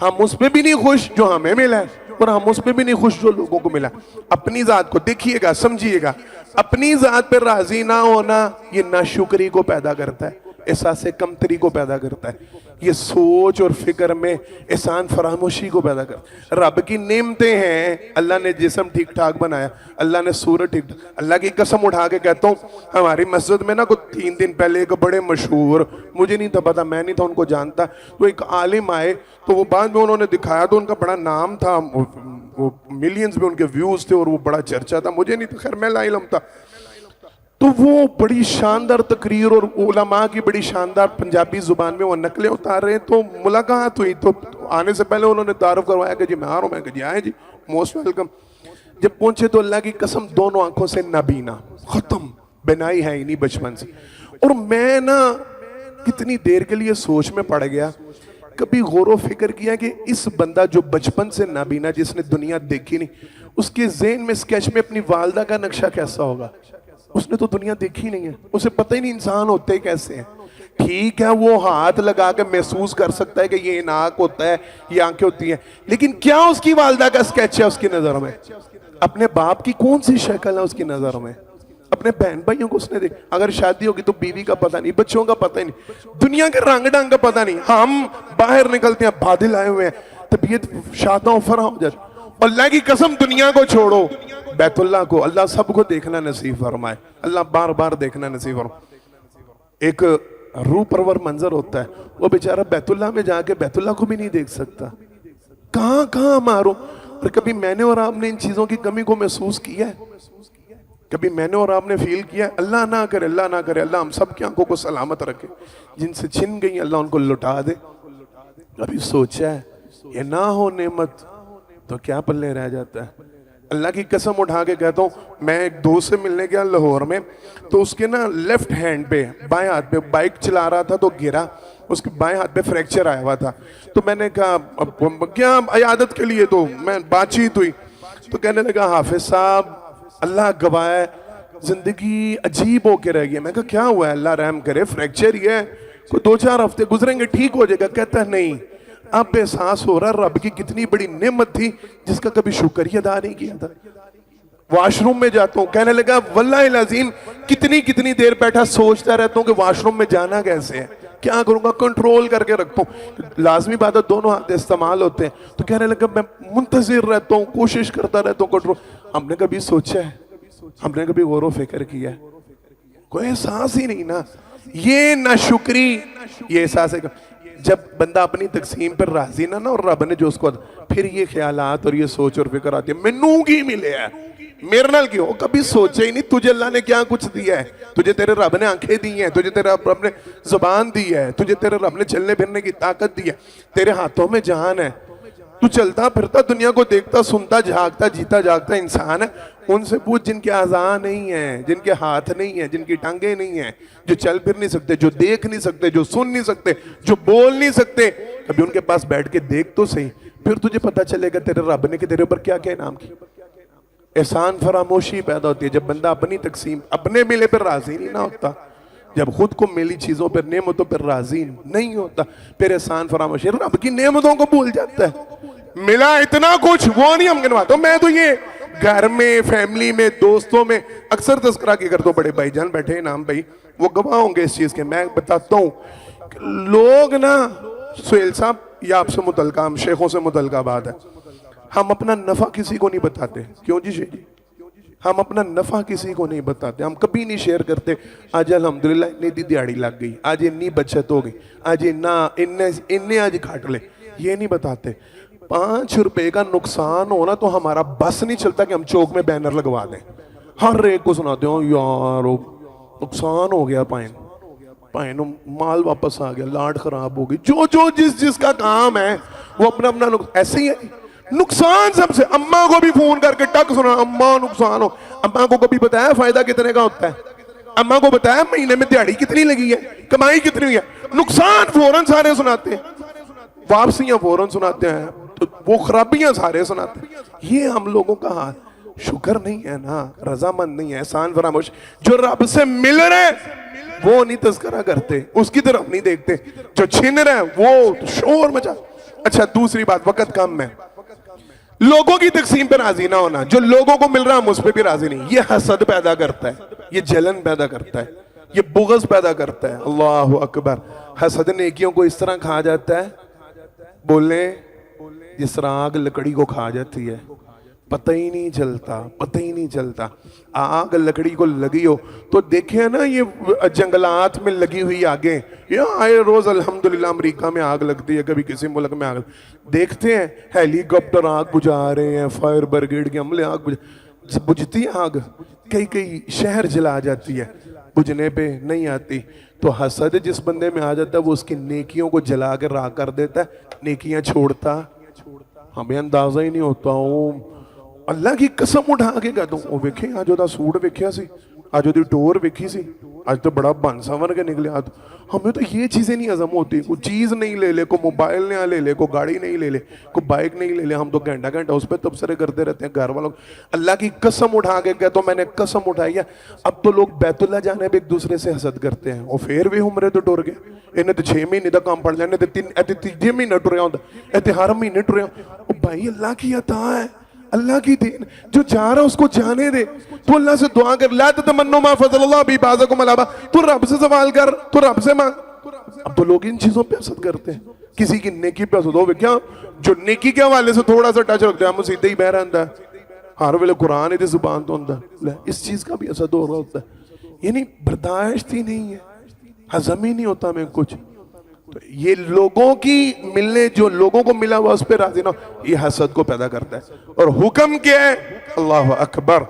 ہم اس پہ بھی نہیں خوش جو ہمیں ملا ہے، اور ہم اس پہ بھی نہیں خوش جو لوگوں کو ملا۔ اپنی ذات کو دیکھیے گا، سمجھیے گا، اپنی ذات پہ راضی نہ ہونا یہ ناشکری کو پیدا کرتا ہے۔ احساس کمتری کو پیدا کرتا ہے، یہ سوچ اور فکر میں احسان فراموشی کو پیدا کرتا ہے۔ رب کی نعمتیں ہیں، اللہ نے جسم ٹھیک ٹھاک بنایا، اللہ نے صورت ٹھیک ٹھاک، اللہ کی قسم اٹھا کے کہتا ہوں ہماری مسجد میں نا کوئی 3 دن پہلے ایک بڑے مشہور، مجھے نہیں تھا پتا، میں نہیں تھا ان کو جانتا، تو ایک عالم آئے تو وہ بعد میں انہوں نے دکھایا تو ان کا بڑا نام تھا، وہ ملینز میں ان کے ویوز تھے اور وہ بڑا چرچا تھا، مجھے نہیں تھا، خیر میں لا علم تھا۔ تو وہ بڑی شاندار تقریر اور علماء کی بڑی شاندار پنجابی زبان میں وہ نقلیں اتار رہے ہیں، تو ملاقات ہوئی، تو آنے سے پہلے انہوں نے تعارف کروایا کہ جی میں آ رہا ہوں، میں کہا جی آئے جی، موسٹ ویلکم۔ جب پہنچے تو اللہ کی قسم دونوں آنکھوں سے نابینا، ختم، بینائی ہے ہی نہیں بچپن سے۔ اور میں نا کتنی دیر کے لیے سوچ میں پڑ گیا، کبھی غور و فکر کیا کہ اس بندہ جو بچپن سے نابینا، جس نے دنیا دیکھی نہیں، اس کے ذہن میں سکیچ میں اپنی والدہ کا نقشہ کیسا ہوگا؟ اس نے تو دنیا دیکھی نہیں ہے، اسے پتہ ہی نہیں انسان ہوتے کیسے ہیں۔ ٹھیک ہے وہ ہاتھ لگا کے محسوس کر سکتا ہے کہ یہ ناک ہوتا ہے، یہ آنکھیں ہوتی ہیں، لیکن کیا اس کی والدہ کا سکیچ ہے اس کی نظر میں؟ اپنے باپ کی کون سی شکل ہے اس کی نظر میں؟ اپنے بہن بھائیوں کو اس نے دیکھ، اگر شادی ہوگی تو بیوی کا پتہ نہیں، بچوں کا پتہ نہیں، دنیا کے رنگ ڈنگ کا پتہ نہیں۔ ہم باہر نکلتے ہیں، بادل آئے ہوئے ہیں، طبیعت شادہ و فرح ہو جاتی۔ اللہ کی قسم دنیا کو چھوڑو، بیت اللہ کو، اللہ سب کو دیکھنا نصیب فرمائے، اللہ بار بار دیکھنا نصیب فرمائے۔ ایک روح پرور منظر ہوتا ہے، وہ بیچارہ بیت اللہ میں جا کے بیت اللہ کو بھی نہیں دیکھ سکتا، کہاں مارو۔ اور کبھی میں نے اور آپ نے ان چیزوں کی کمی کو محسوس کیا ہے؟ کبھی میں نے اور آپ نے فیل کیا ہے؟ اللہ نہ کرے، اللہ نہ کرے، اللہ ہم سب کی آنکھوں کو سلامت رکھے، جن سے چھن گئی اللہ ان کو لٹا دے۔ کبھی سوچا ہے یہ نہ ہو نعمت تو کیا پلے رہ جاتا ہے؟ اللہ کی قسم اٹھا کے کہتا ہوں، میں ایک دوست سے ملنے گیا لاہور میں، تو اس کے نا لیفٹ ہینڈ پہ، بائیں ہاتھ پہ، بائک چلا رہا تھا تو گرا، اس کے بائیں ہاتھ پہ فریکچر آیا ہوا تھا۔ تو میں نے کہا کیا عیادت کے لیے، تو میں بات چیت ہوئی تو کہنے لگا حافظ صاحب اللہ گواہ ہے زندگی عجیب ہو کے رہ گئی۔ میں کہا کیا ہوا ہے؟ اللہ رحم کرے، فریکچر ہی ہے، کوئی 2-4 ہفتے گزریں گے ٹھیک ہو جائے گا۔ کہتا ہے نہیں، اب احساس ہو رہا ہے رب کی کتنی بڑی نعمت تھی جس کا کبھی شکر ہی ادا نہیں کیا تھا۔ واش روم میں جاتا ہوں، کہنے لگا واللہ العظیم کتنی دیر بیٹھا سوچتا رہتا ہوں کہ واش روم میں جانا کیسے ہے، کیا کروں گا، کنٹرول کر کے رکھتا ہوں۔ لازمی بات ہے دونوں ہاتھ استعمال ہوتے ہیں، تو کہنے لگا میں منتظر رہتا ہوں، کوشش کرتا رہتا ہوں کنٹرول۔ ہم نے کبھی سوچا ہے، ہم نے کبھی غور و فکر کیا ہے؟ کوئی احساس ہی نہیں نا، یہ ناشکری، یہ احساس ہے۔ جب بندہ اپنی تقسیم پر راضی نہ اور رب نے جو اس کو، پھر یہ خیالات اور یہ سوچ اور فکر آتی ہے مینوں کی ملے ہے، میرے نال کیوں؟ کبھی سوچے ہی نہیں تجھے اللہ نے کیا کچھ دیا ہے، تجھے تیرے رب نے آنکھیں دی ہیں، تجھے تیرے رب نے زبان دی ہے، تجھے تیرے رب نے چلنے پھرنے کی طاقت دی ہے، تیرے ہاتھوں میں جان ہے، تو چلتا پھرتا دنیا کو دیکھتا سنتا جھاگتا جیتا جاگتا انسان ہے۔ ان سے پوچھ جن کے اعضاء نہیں ہیں، جن کے ہاتھ نہیں ہیں، جن کی ٹانگیں نہیں ہیں، جو چل پھر نہیں سکتے، جو دیکھ نہیں سکتے، جو سن نہیں سکتے، جو بول نہیں سکتے، کبھی ان کے پاس بیٹھ کے دیکھ تو صحیح، پھر تجھے پتا چلے گا تیرے رب نے کہ تیرے اوپر کیا کیا انعام کی۔ احسان فراموشی پیدا ہوتی ہے جب بندہ اپنی تقسیم، اپنے ملے پر راضی نہیں نہ ہوتا، جب خود کو ملی چیزوں پر، نعمتوں پر راضی نہیں ہوتا، پھر احسان فراموشی، رب کی نعمتوں کو بھول جاتا ہے۔ ملا اتنا کچھ، وہ نہیں ہم گنواتا ہوں، میں تو یہ گھر میں، فیملی میں، دوستوں میں اکثر تذکرہ کی کرتا ہوں، بڑے بھائی جان بیٹھے انعام بھائی وہ گواہ ہوں گے اس چیز کے، میں بتاتا ہوں کہ لوگ نا، سہیل صاحب یہ آپ سے متعلقہ، ہم شیخوں سے متعلقہ بات ہے، ہم اپنا نفع کسی کو نہیں بتاتے، کیوں جی شیخ جی؟ ہم اپنا نفع کسی کو نہیں بتاتے، ہم کبھی نہیں شیئر کرتے آج الحمدللہ اتنی دی دیاڑی لگ گئی، آج اتنی بچت ہو گئی، آج انہیں آج کھاٹ لے، یہ نہیں بتاتے۔ 5 روپے کا نقصان ہونا تو ہمارا بس نہیں چلتا کہ ہم چوک میں بینر لگوا دیں، ہر ایک کو سناتے ہوں یار نقصان ہو گیا، پائن مال واپس آ گیا، لاٹ خراب ہو گئی، جو جس کا کام ہے وہ اپنا ایسے ہی ہے۔ نقصان سب سے، اماں کو بھی فون کر کے ٹک سنا، اماں نقصان ہو، اماں کو کبھی بتایا فائدہ کتنے کا ہوتا ہے؟ اماں کو بتایا مہینے میں دیہڑی کتنی لگی ہے، کمائی کتنی ہوئی ہے؟ نقصان فوراً سارے سناتے ہیں، واپسیاں فوراً سناتے ہیں، تو وہ خرابیاں سارے سناتے ہیں۔ یہ ہم لوگوں کا حال، شکر نہیں ہے نا، رضامند نہیں ہے، احسان فراموش۔ جو رب سے مل رہے وہ نہیں تذکرہ کرتے، اس کی طرف نہیں دیکھتے، جو چھن رہے وہ شور مچا۔ اچھا دوسری بات، وقت کم ہے، لوگوں کی تقسیم پہ راضی نہ ہونا، جو لوگوں کو مل رہا ہم اس پہ بھی راضی نہیں، یہ حسد پیدا کرتا ہے، یہ جلن پیدا کرتا ہے، یہ بغض پیدا کرتا ہے. اللہ اکبر. حسد نیکیوں کو اس طرح کھا جاتا ہے, بولیں جس طرح آگ لکڑی کو کھا جاتی ہے, پتہ ہی نہیں چلتا, پتہ ہی نہیں چلتا. آگ لکڑی کو لگی ہو تو دیکھیں نا, یہ جنگلات میں لگی ہوئی آگیں, یہ آئے روز الحمدللہ امریکہ میں آگ لگتی ہے, کبھی کسی ملک میں آگ دیکھتے ہیں, ہیلی کاپٹر آگ بجھا رہے ہیں, فائر بریگیڈ کے عملے آگ بجھتی ہے آگ, کئی شہر جلا جاتی ہے, بجھنے پہ نہیں آتی. تو حسد جس بندے میں آ جاتا ہے وہ اس کی نیکیوں کو جلا کے راہ کر دیتا ہے, نیکیاں چھوڑتا ہمیں اندازہ ہی نہیں ہوتا. اللہ کی قسم اٹھا کے کہتا ہوں, وہ ویکھیں آج دا سوٹ ویکھیا سی, آج دی ٹور ویکھی سی, آج تو بڑا بن سنور کے نکلے. ہمیں تو یہ چیزیں نہیں ہضم ہوتی. کوئی چیز نہیں لے لے, کوئی موبائل نہیں لے لے, کوئی گاڑی نہیں لے لے, کوئی بائک نہیں لے لے, ہم تو گھنٹہ اس پہ تبصرے کرتے رہتے ہیں گھر والوں. اللہ کی قسم اٹھا کے کہتا ہوں, میں نے قسم اٹھائی ہے, اب تو لوگ بیت اللہ جانے پہ ایک دوسرے سے حسد کرتے ہیں. اور پھر بھی عمرے تو ٹر گئے, انہیں تو 6 مہینے دا کام پڑ لیا, انہیں تو 3 مہینے ٹریا ہوتا, ایتے ہر مہینے ٹریا. بھائی اللہ کی عطا ہے, اللہ کی دین, جو جا رہا اس کو جانے دے. تو اللہ سے دعا کر, لا تتمنوا ما فضل اللہ بہ بعضکم علی بعض, تو رب سے سوال کر, تو رب سے مانگ. اب تو لوگ ان چیزوں پہ حسد کرتے ہیں, کسی کی نیکی پہ حسد ہو. کیا جو نیکی کے حوالے سے تھوڑا سا ٹچ رکھتے ہیں, ہم سیدھے ہی بہ رہا ہے, ہر ویلے قرآن ہی زبان تو ہوتا ہے, اس چیز کا بھی حسد ہو رہا ہوتا ہے. یعنی برداشت ہی نہیں ہے, ہضم ہی نہیں ہوتا میں کچھ. تو یہ لوگوں کی ملنے, جو لوگوں کو ملا ہوا اس پہ راضی نہ, یہ حسد کو پیدا کرتا ہے. اور حکم کیا ہے؟ اللہ اکبر.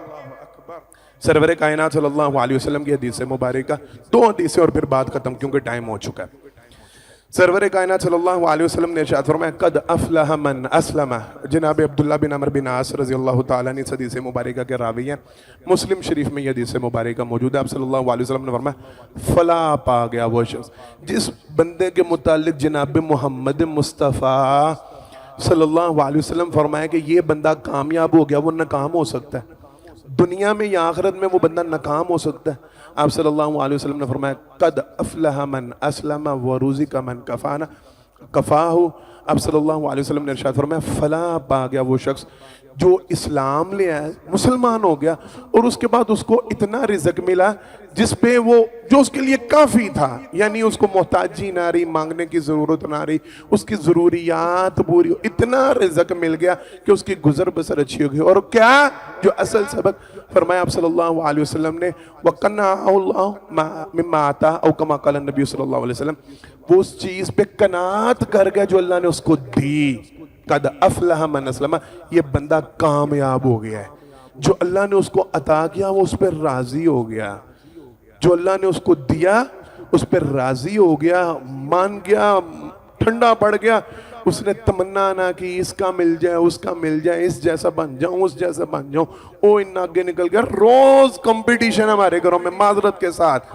سرور کائنات صلی اللہ علیہ وسلم کی حدیث مبارکہ, 2 حدیثیں اور پھر بات ختم کیونکہ ٹائم ہو چکا ہے. سرور کائنات صلی اللہ علیہ وسلم نے ارشاد فرمایا, قد افلح من اسلم. جناب عبداللہ بن عمر بن عاص رضی اللہ تعالیٰ نے اس حدیث مبارکہ کے راوی ہیں, مسلم شریف میں یہ حدیث مبارکہ موجود ہے. آپ صلی اللہ علیہ وسلم نے فرمایا, فلاح پا گیا وہ شخص جس بندے کے متعلق جناب محمد مصطفیٰ صلی اللہ علیہ وسلم فرمایا کہ یہ بندہ کامیاب ہو گیا, وہ ناکام ہو سکتا ہے دنیا میں یا آخرت میں, وہ بندہ ناکام ہو سکتا ہے. آپ صلی اللہ علیہ وسلم نے فرمایا, قد افلح من اسلم ورزق من کفاہ. آپ صلی اللہ علیہ وسلم نے ارشاد فرمایا, فلاح پا گیا وہ شخص جو اسلام لے آیا, مسلمان ہو گیا, اور اس کے بعد اس کو اتنا رزق ملا جس پہ وہ, جو اس کے لیے کافی تھا, یعنی اس کو محتاجی نہ رہی, مانگنے کی ضرورت نہ رہی, اس کی ضروریات پوری ہو, اتنا رزق مل گیا کہ اس کی گزر بسر اچھی ہو گئی. اور کیا جو اصل سبق فرمایا آپ صلی اللہ علیہ وسلم نے, وَقَنَّعَهُ اللَّهُ مِمَّا آتَاهُ او کما قال النبی صلی اللہ علیہ وسلم, وہ اس چیز پہ قناعت کر گیا جو اللہ نے اس کو دی. قد افلح من اسلم, یہ بندہ کامیاب ہو گیا ہے. جو اللہ نے اس کو عطا کیا وہ اس پہ راضی ہو گیا, جو اللہ نے اس کو دیا اس پہ راضی ہو گیا, مان گیا, ٹھنڈا پڑ گیا. اس نے تمنا نہ کی اس کا مل جائے, اس کا مل جائے, اس جیسا بن جاؤں, اس جیسا بن جاؤں. او ان آگے نکل گیا. روز کمپٹیشن ہمارے گھروں میں, معذرت کے ساتھ,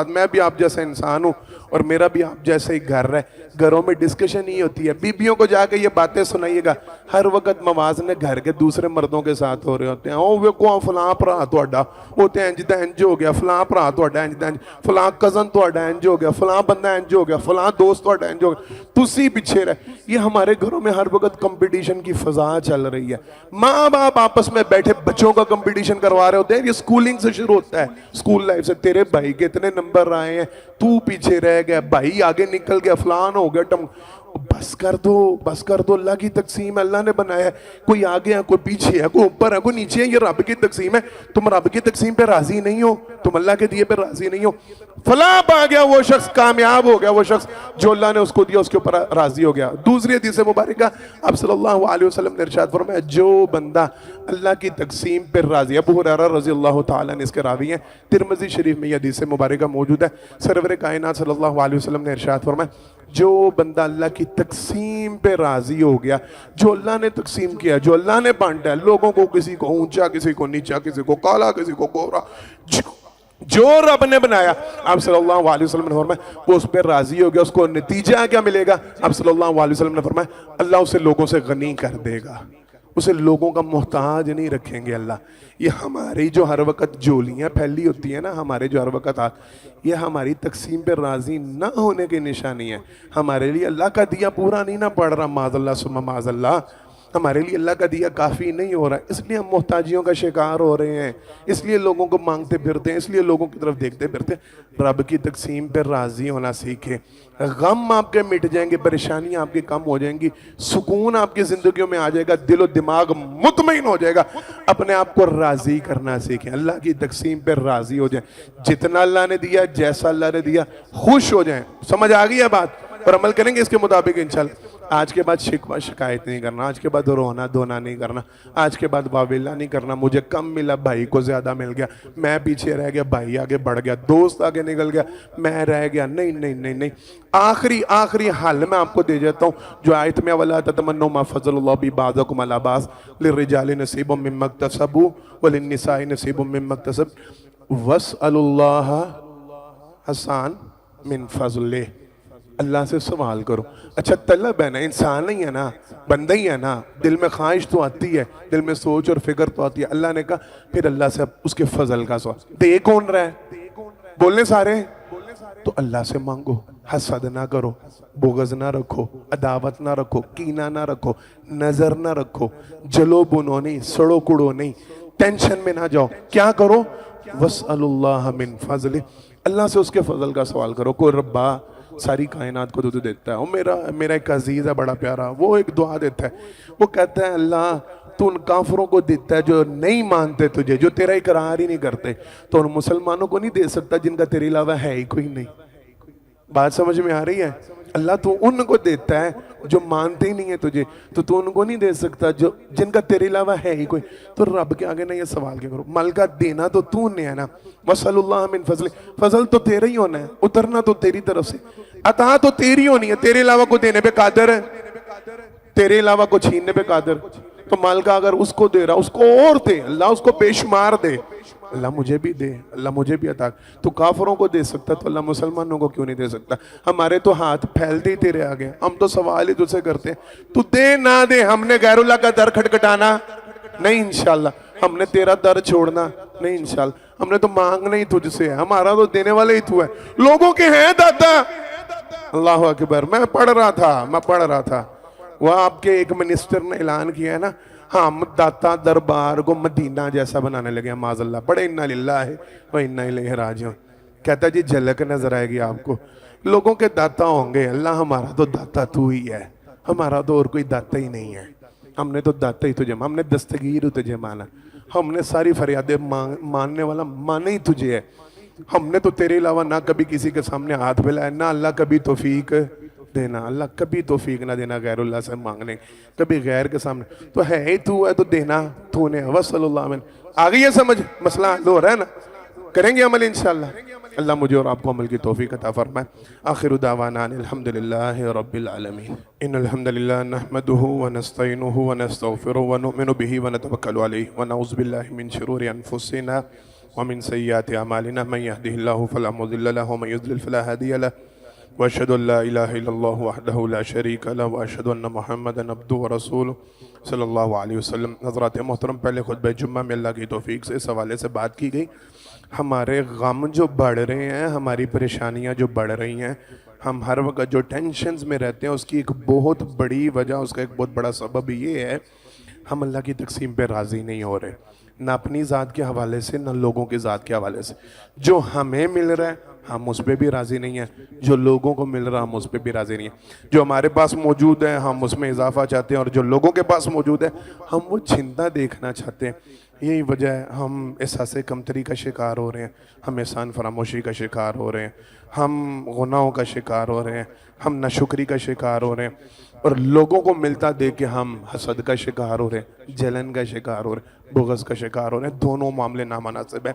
میں بھی آپ جیسا انسان ہوں اور میرا بھی آپ جیسے ہی گھر ہے. گھروں میں ڈسکشن ہی ہوتی ہے. بیویوں کو جا کے یہ باتیں سنائیے گا, ہر وقت موازنے گھر کے دوسرے مردوں کے ساتھ ہو رہے ہوتے ہیں. او ویکھو فلاں بھرا تہاڈا اوتے انج دا انج ہو گیا, فلاں بھرا تہاڈا انج دا انج, فلاں کزن تہاڈا انج ہو گیا, فلاں بندہ انج ہو گیا, فلاں دوست تہاڈا انج ہو گیا, تسی پیچھے رہ. یہ ہمارے گھروں میں ہر وقت کمپٹیشن کی فضا چل رہی ہے. ماں باپ آپس میں بیٹھے بچوں کا کمپٹیشن کروا رہے ہوتے ہیں. یہ سکولنگ سے شروع ہوتا ہے, سکول لائف سے. تیرے بھائی کے اتنے نمبر آئے ہیں, تو پیچھے رہ گیا, بھائی آگے نکل گیا, فلان ہو گیا. بس کر دو, اللہ کی تقسیم اللہ نے بنایا ہے. کوئی آگے ہے, کوئی پیچھے ہے, کوئی اوپر ہے, کوئی نیچے ہے, یہ رب کی تقسیم ہے. تم رب کی تقسیم پہ راضی نہیں ہو, تم اللہ کے دیے پہ راضی نہیں ہو. فلاں پا گیا وہ شخص, کامیاب ہو گیا وہ شخص جو اللہ نے اس کو دیا اس کے اوپر راضی ہو گیا. دوسری حدیث مبارکہ آپ صلی اللہ علیہ وسلم نے ارشاد فرمایا, جو بندہ اللہ کی تقسیم پہ راضی. ابو ہریرہ رضی اللہ تعالیٰ نے اس کے راوی ہیں, ترمذی شریف میں یہ حدیث مبارکہ موجود ہے. سرور کائنات صلی اللہ علیہ وسلم نے ارشاد فرمایا, جو بندہ اللہ کی تقسیم پہ راضی ہو گیا, جو اللہ نے تقسیم کیا, جو اللہ نے بانٹا ہے لوگوں کو, کسی کو اونچا, کسی کو نیچا, کسی کو کالا, کسی کو گورا, جو رب نے بنایا, آپ صلی اللہ علیہ وسلم نے فرمایا وہ اس پہ راضی ہو گیا. اس کو نتیجہ کیا ملے گا؟ آپ صلی اللہ علیہ وسلم نے فرمایا اللہ اسے لوگوں سے غنی کر دے گا, اسے لوگوں کا محتاج نہیں رکھیں گے اللہ. یہ ہماری جو ہر وقت جولیاں پھیلی ہوتی ہیں نا, ہمارے جو ہر وقت یہ ہماری تقسیم پہ راضی نہ ہونے کی نشانی ہے. ہمارے لیے اللہ کا دیا پورا نہیں نہ پڑ رہا, معاذ اللہ ثم معاذ اللہ. ہمارے لیے اللہ کا دیا کافی نہیں ہو رہا ہے، اس لیے ہم محتاجیوں کا شکار ہو رہے ہیں، اس لیے لوگوں کو مانگتے پھرتے ہیں، اس لیے لوگوں کی طرف دیکھتے پھرتے ہیں۔ رب کی تقسیم پہ راضی ہونا سیکھیں، غم آپ کے مٹ جائیں گے، پریشانیاں آپ کی کم ہو جائیں گی، سکون آپ کی زندگیوں میں آ جائے گا، دل و دماغ مطمئن ہو جائے گا۔ اپنے آپ کو راضی کرنا سیکھیں، اللہ کی تقسیم پہ راضی ہو جائیں، جتنا اللہ نے دیا جیسا اللہ نے دیا خوش ہو جائیں۔ سمجھ آ گئی ہے بات؟ اور عمل کریں گے اس کے مطابق انشاءاللہ۔ آج کے بعد شکوہ شکایت نہیں کرنا، آج کے بعد رونا دھونا نہیں کرنا، آج کے بعد واویلا نہیں کرنا، مجھے کم ملا بھائی کو زیادہ مل گیا، میں پیچھے رہ گیا بھائی آگے بڑھ گیا، دوست آگے نکل گیا میں رہ گیا، نہیں نہیں نہیں نہیں۔ آخری حل میں آپ کو دے جاتا ہوں جو آیت میں وَلَا تَتَمَنَّوْا مَا فَضَّلَ اللَّهُ بِهِ بَعْضَكُمْ عَلَىٰ بَعْضٍ لِلرِّجَالِ نَصِيبٌ مِّمَّا اكْتَسَبُوا وَلِلنِّسَاءِ نَصِيبٌ مِّمَّا اكْتَسَبْنَ وَاسْأَلُوا اللَّهَ حَسَانٍ مِّن فَضْلِهِ۔ اللہ سے سوال کرو۔ اچھا طلب ہے نا، انسان نہیں ہے نا، بندہ ہی ہے نا، دل میں خواہش تو آتی ہے، دل میں سوچ اور فکر تو آتی ہے۔ اللہ نے کہا پھر اللہ سے اس کے فضل کا سوال۔ دے کون رہا ہے؟ بولنے سارے تو اللہ سے مانگو، حسد نہ کرو، بغض نہ رکھو، عداوت نہ رکھو، کینہ نہ رکھو، نظر نہ رکھو، جلو بنو نہیں، سڑو کڑو نہیں، ٹینشن میں نہ جاؤ۔ کیا کرو؟ وَاسْأَلُوا اللَّهَ مِن فَضْلِهِ، اللہ سے اس کے فضل کا سوال کرو۔ کوئی ربا ساری کائنات کو تو دیتا ہے، وہ میرا ایک عزیز ہے بڑا پیارا، وہ ایک دعا دیتا ہے، وہ کہتا ہے اللہ تو ان کافروں کو دیتا ہے جو نہیں مانتے تجھے، جو تیرا اقرار ہی نہیں کرتے، تو ان مسلمانوں کو نہیں دے سکتا جن کا تیرے علاوہ ہے ہی کوئی نہیں۔ بات سمجھ میں آ رہی ہے؟ اللہ تو ان کو دیتا ہے جو مانتے ہی نہیں ہے تجھے، تو ان کو نہیں دے سکتا جو جن کا تیرے علاوہ ہے ہی کوئی۔ تو رب کے آگے نہ یہ سوال کیا کرو، مال کا دینا تو تو نے ہے نا، وَاسْأَلُوا اللَّهَ مِن فَضْلِهِ، فضل تو تیرا ہی ہونا ہے، اترنا تو تیری طرف سے، عطا تو تیری ہونی ہے، تیرے علاوہ کو دینے پہ قادر ہے، تیرے علاوہ کو چھیننے پہ قادر۔ تو مال کا اگر اس کو دے رہا اس کو اور دے، اللہ اس کو بے شمار دے، اللہ مجھے بھی دے، اللہ مجھے بھی عطا۔ تو کافروں کو دے سکتا تو اللہ مسلمانوں کو کیوں نہیں دے سکتا؟ ہمارے تو ہاتھ پھیلتے ہی تیرے آگے، ہم تو سوال ہی تجھ سے کرتے ہیں، تو دے نہ دے، ہم نے غیر اللہ کا در کھٹکھٹانا نہیں انشاءاللہ، ہم نے تیرا در چھوڑنا نہیں انشاءاللہ، ہم نے تو مانگنا ہی تجھ سے ہے، ہمارا تو دینے والے ہی تو ہے۔ لوگوں کے ہیں داتا، اللہ اکبر، میں پڑھ رہا تھا وہ آپ کے ایک منسٹر نے اعلان کیا ہے نا، ہم داتا دربار کو مدینہ جیسا بنانے لگے ہیں، معاذ اللہ، بڑے انا للہ و انا الیہ راجعون۔ کہتا جی جھلک نظر آئے گی آپ کو، لوگوں کے داتا ہوں گے، اللہ ہمارا تو داتا تو ہی ہے، ہمارا تو اور کوئی داتا ہی نہیں ہے، ہم نے تو داتا ہی تجھے، ہم نے دستگیر تجھے مانا، ہم نے ساری فریادیں ماننے والا مانا ہی تجھے ہے، ہم نے تو تیرے علاوہ نہ کبھی کسی کے سامنے ہاتھ پھیلایا، نہ اللہ کبھی توفیق دینا، اللہ کبھی توفیق نہ دینا غیر اللہ سے مانگنے، کبھی غیر کے سامنے، تو ہے ہی تو ہے تو دینا تو نے۔ وصلی اللہ من آگئی ہے سمجھ، مسئلہ حل ہو رہا ہے نا، کریں گے عمل انشاءاللہ۔ اللہ مجھے اور آپ کو عمل کی توفیق عطا فرمائے۔ آخر دعوانا الحمدللہ رب العالمین۔ ان الحمدللہ نحمده ونستعینه ونستغفره ونؤمن به ونتوکل علیہ ونعوذ باللہ من شرور انفسنا ومن سیئات اعمالنا من يهده الله فلا مضل له ومن يضلل فلا هادي له واشهد ان لا الہ الا اللہ وحدہ لا شریک له واشهد ان محمدا عبدہ ورسولہ صلی اللہ علیہ وسلم۔ حضرات محترم، پہلے خطبہ جمعہ میں اللہ کی توفیق سے اس حوالے سے بات کی گئی، ہمارے غم جو بڑھ رہے ہیں، ہماری پریشانیاں جو بڑھ رہی ہیں، ہم ہر وقت جو ٹینشنز میں رہتے ہیں، اس کی ایک بہت بڑی وجہ، اس کا ایک بہت بڑا سبب یہ ہے ہم اللہ کی تقسیم پہ راضی نہیں ہو رہے، نہ اپنی ذات کے حوالے سے نہ لوگوں کی ذات کے حوالے سے۔ جو ہمیں مل رہا ہے ہم اس پہ بھی راضی نہیں ہیں، جو لوگوں کو مل رہا ہم اس پہ بھی راضی نہیں ہیں، جو ہمارے پاس موجود ہے ہم اس میں اضافہ چاہتے ہیں، اور جو لوگوں کے پاس موجود ہے ہم وہ چھنتا دیکھنا چاہتے ہیں۔ یہی وجہ ہے ہم احساس کمتری کا شکار ہو رہے ہیں، ہم احسان فراموشی کا شکار ہو رہے ہیں، ہم گناہوں کا شکار ہو رہے ہیں، ہم ناشکری کا شکار ہو رہے ہیں، اور لوگوں کو ملتا دیکھ کے ہم حسد کا شکار ہو رہے ہیں، جلن کا شکار ہو رہے ہیں، بغض کا شکار ہو رہے ہیں۔ دونوں معاملے نامناسب ہیں۔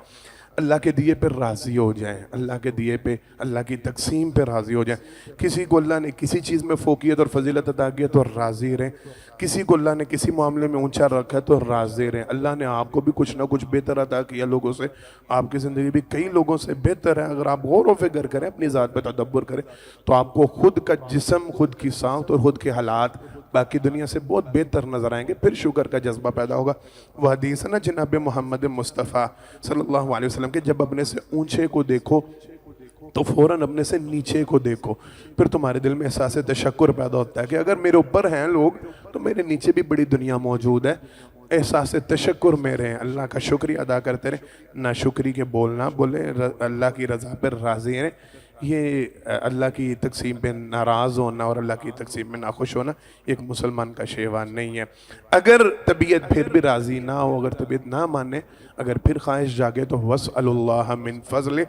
اللہ کے دیے پہ راضی ہو جائیں، اللہ کے دیے پہ، اللہ کی تقسیم پہ راضی ہو جائیں۔ کسی کو اللہ نے کسی چیز میں فوقیت اور فضیلت عطا کی ہے تو راضی رہیں، کسی کو اللہ نے کسی معاملے میں اونچا رکھا ہے تو راضی رہیں۔ اللہ نے آپ کو بھی کچھ نہ کچھ بہتر عطا کیا لوگوں سے، آپ کی زندگی بھی کئی لوگوں سے بہتر ہے۔ اگر آپ غور و فکر کریں، اپنی ذات پہ تدبر کریں، تو آپ کو خود کا جسم، خود کی ساخت اور خود کے حالات باقی دنیا سے بہت بہتر نظر آئیں گے، پھر شکر کا جذبہ پیدا ہوگا۔ وہ حدیث ہے نا جناب محمد مصطفیٰ صلی اللہ علیہ وسلم کہ جب اپنے سے اونچے کو دیکھو تو فوراً اپنے سے نیچے کو دیکھو، پھر تمہارے دل میں احساس تشکر پیدا ہوتا ہے کہ اگر میرے اوپر ہیں لوگ تو میرے نیچے بھی بڑی دنیا موجود ہے۔ احساس تشکر میں رہیں، اللہ کا شکریہ ادا کرتے رہیں، ناشکری کے بولنا بولیں، اللہ کی رضا پر راضی رہیں۔ یہ اللہ کی تقسیم پہ ناراض ہونا اور اللہ کی تقسیم میں ناخوش ہونا ایک مسلمان کا شیوان نہیں ہے۔ اگر طبیعت پھر بھی راضی نہ ہو، اگر طبیعت نہ مانے، اگر پھر خواہش جاگے تو وَاسْأَلُ اللَّهَ مِن فَضْلِ،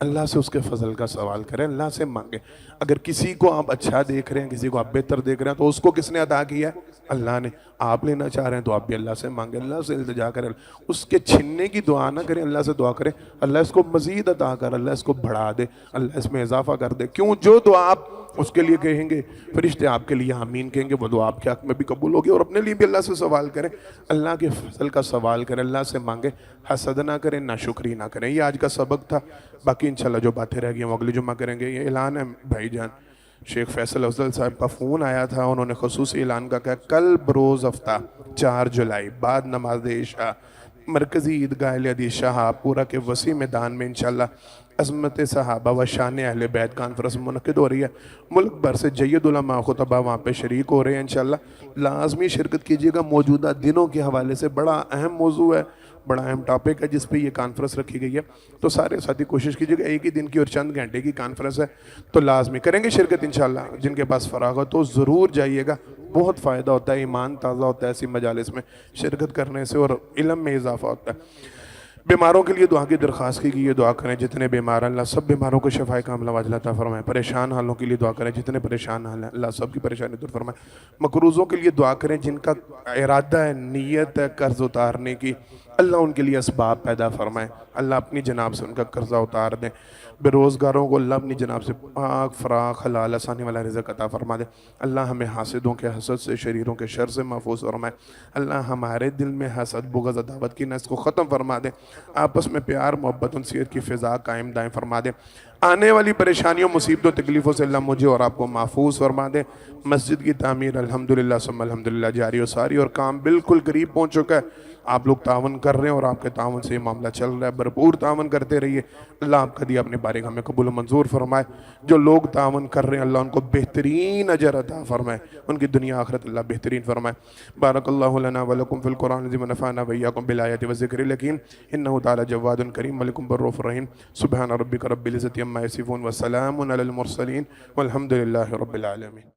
اللہ سے اس کے فضل کا سوال کریں، اللہ سے مانگیں۔ اگر کسی کو آپ اچھا دیکھ رہے ہیں، کسی کو آپ بہتر دیکھ رہے ہیں تو اس کو کس نے عطا کیا ہے؟ اللہ نے۔ آپ لینا چاہ رہے ہیں تو آپ بھی اللہ سے مانگیں، اللہ سے التجا کریں، اس کے چھننے کی دعا نہ کریں، اللہ سے دعا کریں اللہ اس کو مزید عطا کر، اللہ اس کو بڑھا دے، اللہ اس میں اضافہ کر دے۔ کیوں؟ جو دعا آپ اس کے لیے کہیں گے، فرشتے آپ کے لیے آمین کہیں گے، وہ دعا آپ کے حق میں بھی قبول ہوگی۔ اور اپنے لیے بھی اللہ سے سوال کریں، اللہ کے فضل کا سوال کریں، اللہ سے مانگیں، حسد نہ کریں، ناشکری نہ کریں۔ یہ آج کا سبق تھا، باقی انشاءاللہ جو باتیں رہ گئی ہیں وہ اگلی جمعہ کریں گے۔ یہ اعلان ہے بھائی جان شیخ فیصل افضل صاحب کا فون آیا تھا، انہوں نے خصوصی اعلان کا کہ کل بروز ہفتہ 4 جولائی بعد نماز عشاء مرکزی عیدگاہ حدیث شاہ پورا کے وسیع میدان میں انشاءاللہ عظمت صحابہ و شان اہل بیت کانفرنس منعقد ہو رہی ہے۔ ملک بھر سے جید علماء خطبہ وہاں پہ شریک ہو رہے ہیں انشاءاللہ، لازمی شرکت کیجئے گا۔ موجودہ دنوں کے حوالے سے بڑا اہم موضوع ہے، بڑا اہم ٹاپک ہے جس پہ یہ کانفرنس رکھی گئی ہے، تو سارے ساتھی کوشش کیجئے گا، ایک ہی دن کی اور چند گھنٹے کی کانفرنس ہے تو لازمی کریں گے شرکت انشاءاللہ۔ جن کے پاس فراغت ہو ضرور جائیے گا، بہت فائدہ ہوتا ہے، ایمان تازہ ہوتا ہے ایسی مجالس میں شرکت کرنے سے اور علم میں اضافہ ہوتا ہے۔ بیماروں کے لیے دعا کی درخواست کی گئی ہے، دعا کریں جتنے بیمار ہیں اللہ سب بیماروں کو شفائے کاملہ عاجلہ عطا فرمائے۔ پریشان حالوں کے لیے دعا کریں جتنے پریشان حال ہیں اللہ سب کی پریشانی دور فرمائے۔ مقروضوں کے لیے دعا کریں جن کا ارادہ ہے، نیت ہے قرض اتارنے کی، اللہ ان کے لیے اسباب پیدا فرمائے، اللہ اپنی جناب سے ان کا قرضہ اتار دیں۔ بے روزگاروں کو اللہ اپنی جناب سے پاک فراخ حلال آسانی والا رزق عطا فرما دے۔ اللہ ہمیں حاسدوں کے حسد سے، شریروں کے شر سے محفوظ فرمائے۔ اللہ ہمارے دل میں حسد، بغض، عداوت کی نس کو ختم فرما دے، آپس میں پیار محبت انسیت کی فضا قائم دائم فرما دے۔ آنے والی پریشانیوں مصیبتوں تکلیفوں سے اللہ مجھے اور آپ کو محفوظ فرما دے۔ مسجد کی تعمیر الحمدللہ ثم الحمدللہ جاری و ساری اور کام بالکل قریب پہنچ چکا ہے۔ آپ لوگ تعاون کر رہے ہیں اور آپ کے تعاون سے یہ معاملہ چل رہا ہے، بھرپور تعاون کرتے رہیے۔ اللہ آپ کا دیا اپنے بارگاہ میں قبول و منظور فرمائے۔ جو لوگ تعاون کر رہے ہیں اللہ ان کو بہترین اجر عطا فرمائے، ان کی دنیا آخرت اللہ بہترین فرمائے۔ بارک اللہ لنا ولکم فی القرآن العظیم ونفعنا وإیاکم بالآیات والذکر الحکیم انہ تعالی جواد کریم ملک بالرؤوف الرحیم۔ سبحان ربک رب العزة عما یصفون وسلام علی المرسلین والحمد للہ رب العالمین۔